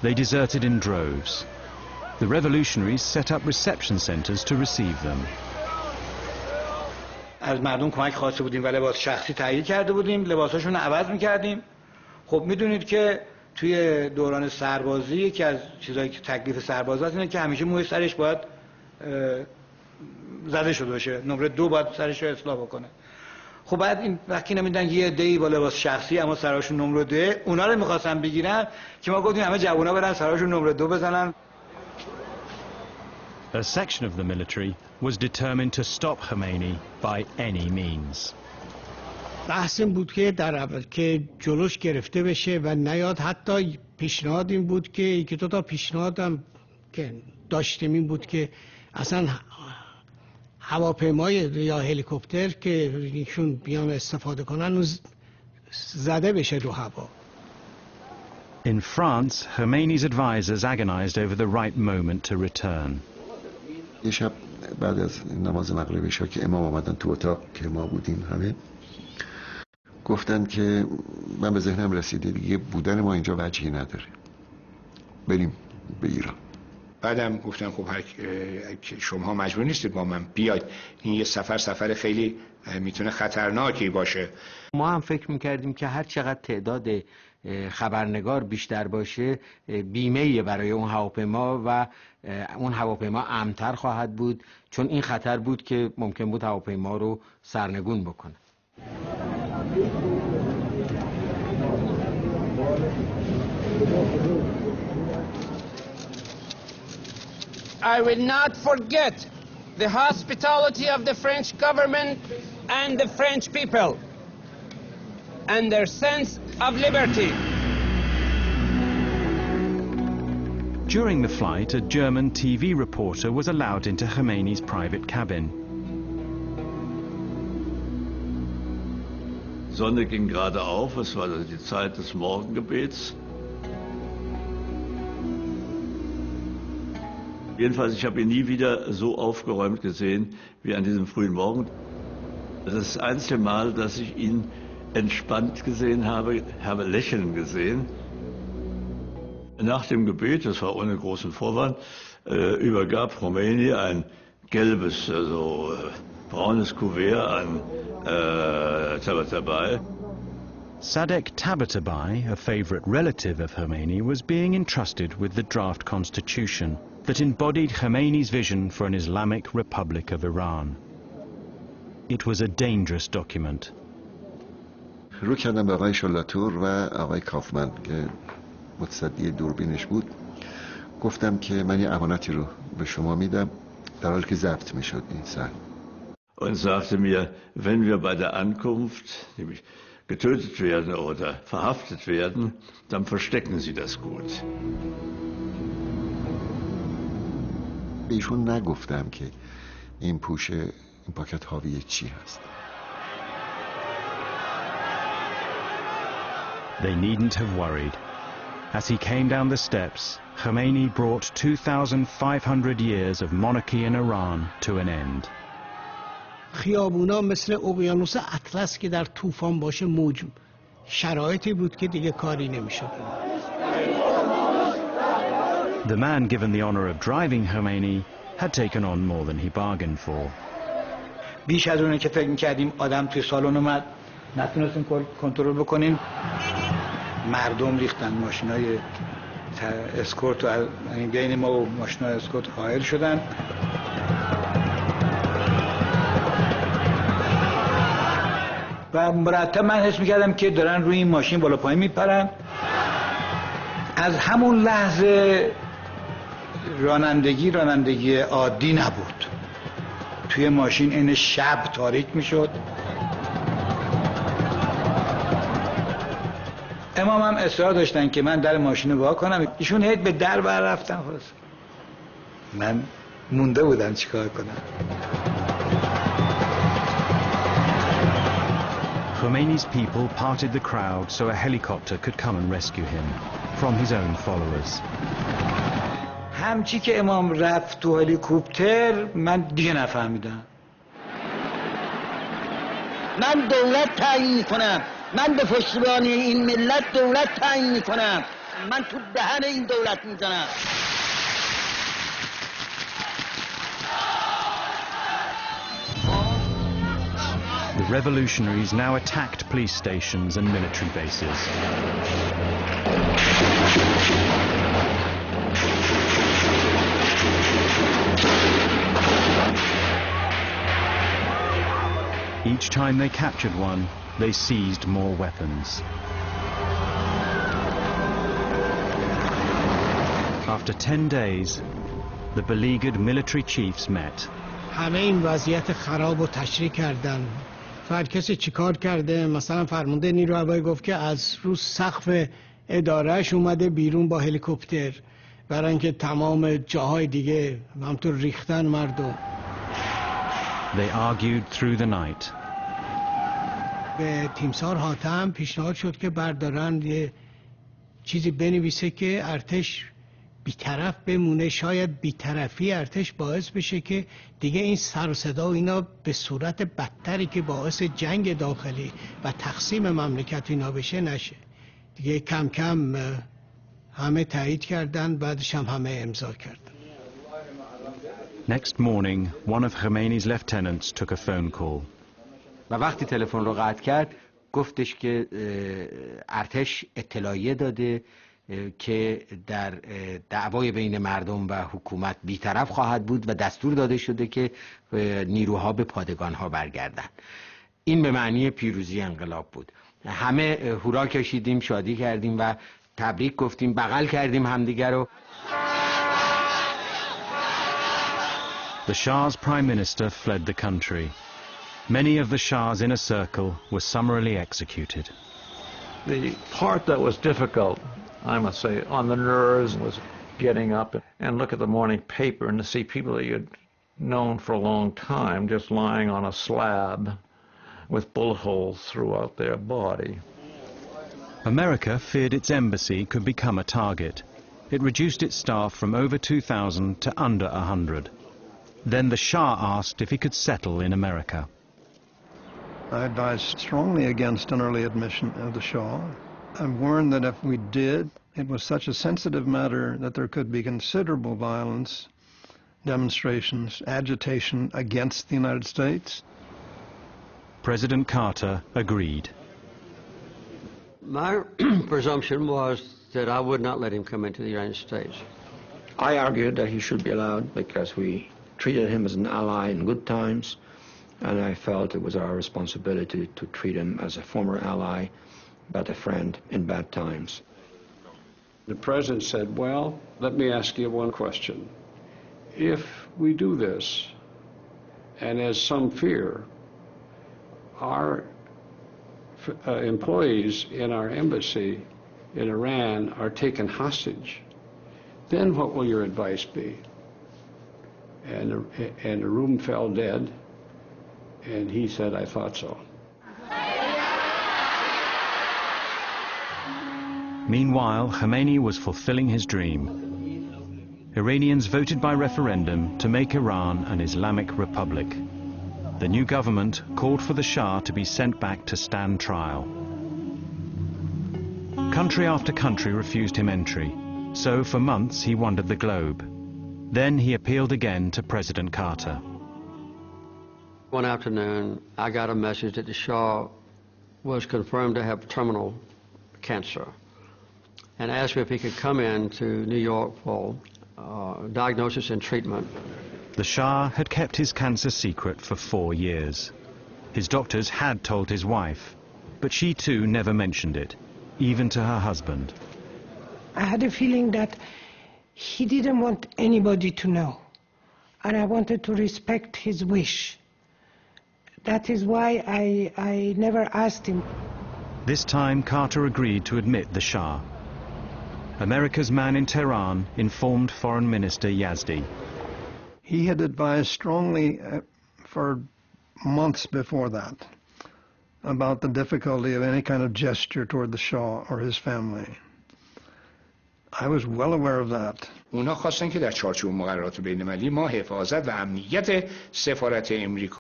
They deserted in droves. The revolutionaries set up reception centers to receive them. از مردم کمک خواسته بودیم و لباس شخصی تهیه کرده بودیم، لباساشون رو عوض می‌کردیم. خب می‌دونید که توی دوران سربازی یکی از چیزایی که تکلیف سرباز است اینه که همیشه موی سرش باید زده شده باشه، نمره 2 باید سرش رو اصلاح بکنه. خب بعد این وقتی نمیدن یه عده‌ای با لباس شخصی اما سراشون نمره 2، اونا رو می‌خواستن بگیرن که ما گفتیم همه جوونا برن سراشون نمره 2 بزنن. A section of the military was determined to stop Khomeini by any means. بحث این بود که در اول که جلوش گرفته بشه و نیاد. حتی پیشنهاد این بود که یکی دو تا پیشنهادم که داشتیم این بود که اصلا هواپیمای یا هلیکوپتر که ایشون بیان استفاده کنن زده بشه رو هوا. In France, Khomeini's advisors agonized over the right moment to return. یه شب بعد از نماز مغرب عشا که امام آمدن تو اتاق که ما بودیم همه، گفتن که من به ذهنم رسیده دیگه بودن ما اینجا وجهی نداره، بریم به ایران. بعدم گفتم خب شما مجبور نیستید با من بیاید، این یه سفر خیلی میتونه خطرناکی باشه. ما هم فکر میکردیم که هر چقدر تعداد خبرنگار بیشتر باشه بیمه‌ای برای اون هواپیما و اون هواپیما امن‌تر خواهد بود، چون این خطر بود که ممکن بود هواپیما رو سرنگون بکنه. I will not forget the hospitality of the French government and the French people and their sense of liberty. During the flight, a German TV reporter was allowed into Khomeini's private cabin. Sonne ging gerade auf, es war die Zeit des Morgengebets. Jedenfalls, ich habe ihn nie wieder so aufgeräumt gesehen wie an diesem frühen Morgen. Das ist das einzige Mal, dass ich ihn entspannt gesehen habe lächeln gesehen. Nach dem Gebet, das war ohne großen Vorwand, übergab Khomeini ein gelbes, also braunes Kuvert an Tabatabai. Sadek Tabatabai, a favorite relative of Khomeini, was being entrusted with the draft constitution that embodied Khomeini's vision for an Islamic Republic of Iran. It was a dangerous document. رو کردم به آقای شلاتور و آقای کافمن که متصدی دوربینش بود، گفتم که من یه امانتی رو به شما میدم در حالی که ضبط میشد این سر. Und sagte mir, wenn wir bei der Ankunft nämlich getötet werden oder verhaftet werden, dann verstecken Sie das gut. ایشون نگفتم که این پاکت حاوی چی هست. They needn't have worried. As he came down the steps, Khomeini brought 2,500 years of monarchy in Iran to an end. خیابونا مثل اقیانوس اطلس که در طوفان باشه موج، شرایطی بود که دیگه کاری نمیشد. The man given the honor of driving Khomeini had taken on more than he bargained for. بیش از اونه که فکر می‌کردیم آدم توی سالن اومد نتونستیم کنترل بکنیم. مردم ریختن، ماشینای اسکورت و بین ما و ماشینای اسکورت حائل شدن. و مرتب من حس می‌کردم که دارن روی این ماشین بالا پایین میپرن. از همون لحظه رانندگی عادی نبود. توی ماشین این شب تاریک میشد. امام هم اصرار داشتن که من در ماشین رو وا کنم. ایشون هیچ به در بر رفتن. خلاص من مونده بودم چیکار کنم. Khomeini's people parted the crowd so a helicopter could come and rescue him from his own followers. همچی که امام رفت تو هلیکوپتر من دیگه نفهمیدم. من دولت تعیین میکنم، من به پشتیبانی این ملت دولت تعیین میکنم من تو دهن این دولت میزنم. The revolutionaries now attacked police stations and military bases. Each time they captured one, they seized more weapons. After 10 days, the beleaguered military chiefs met. همه این وضعیت خراب رو تشریح کردن. فرد کسی چیکار کرده؟ مثلا فرمانده نیروی هوایی گفت که از رو سقف ادارهش اومده بیرون با هلیکوپتر برای اینکه تمام جاهای دیگه همطور ریختن مردم. They argued through the night. به تیمسار حاتم پیشنهاد شد که بردارن یه چیزی بنویسه که ارتش بی‌طرف بمونه. شاید بی‌طرفی ارتش باعث بشه که دیگه این سر و صدا و اینا به صورت بدتری که باعث جنگ داخلی و تقسیم مملکت اینا بشه نشه. دیگه کم کم همه تایید کردن، بعدش هم همه امضا کردن. Next morning, one of Khomeini's lieutenants took a phone call. و وقتی تلفن رو قطع کرد گفتش که ارتش اطلاعیه داده که در دعوای بین مردم و حکومت بی‌طرف خواهد بود و دستور داده شده که نیروها به پادگانها برگردند. این به معنی پیروزی انقلاب بود. همه هورا کشیدیم، شادی کردیم و تبریک گفتیم، بغل کردیم همدیگر رو. The Shah's prime minister fled the country. Many of the Shah's inner circle were summarily executed. The part that was difficult, I must say, on the nerves was getting up and look at the morning paper and to see people that you'd known for a long time just lying on a slab with bullet holes throughout their body. America feared its embassy could become a target. It reduced its staff from over 2,000 to under 100. Then the Shah asked if he could settle in America. I advised strongly against an early admission of the Shah. I'm warned that if we did, it was such a sensitive matter that there could be considerable violence, demonstrations, agitation against the United States. President Carter agreed. My presumption was that I would not let him come into the United States. I argued that he should be allowed because we treated him as an ally in good times, and I felt it was our responsibility to treat him as a former ally, but a friend in bad times. The president said, well, let me ask you one question. If we do this, and as some fear, our employees in our embassy in Iran are taken hostage, then what will your advice be? And the room fell dead, and he said, I thought so. Meanwhile, Khomeini was fulfilling his dream. Iranians voted by referendum to make Iran an Islamic republic. The new government called for the Shah to be sent back to stand trial. Country after country refused him entry, so for months he wandered the globe. Then he appealed again to President Carter. One afternoon, I got a message that the Shah was confirmed to have terminal cancer and asked me if he could come in to New York for diagnosis and treatment. The Shah had kept his cancer secret for 4 years. His doctors had told his wife, but she too never mentioned it, even to her husband. I had a feeling that he didn't want anybody to know, and I wanted to respect his wish. That is why I never asked him. This time Carter agreed to admit the Shah. America's man in Tehran informed Foreign Minister Yazdi. He had advised strongly for months before that about the difficulty of any kind of gesture toward the Shah or his family. I was well aware of that. اونا خواستن که در چارچوب مقررات بین‌المللی ما حفاظت و امنیت سفارت امریکا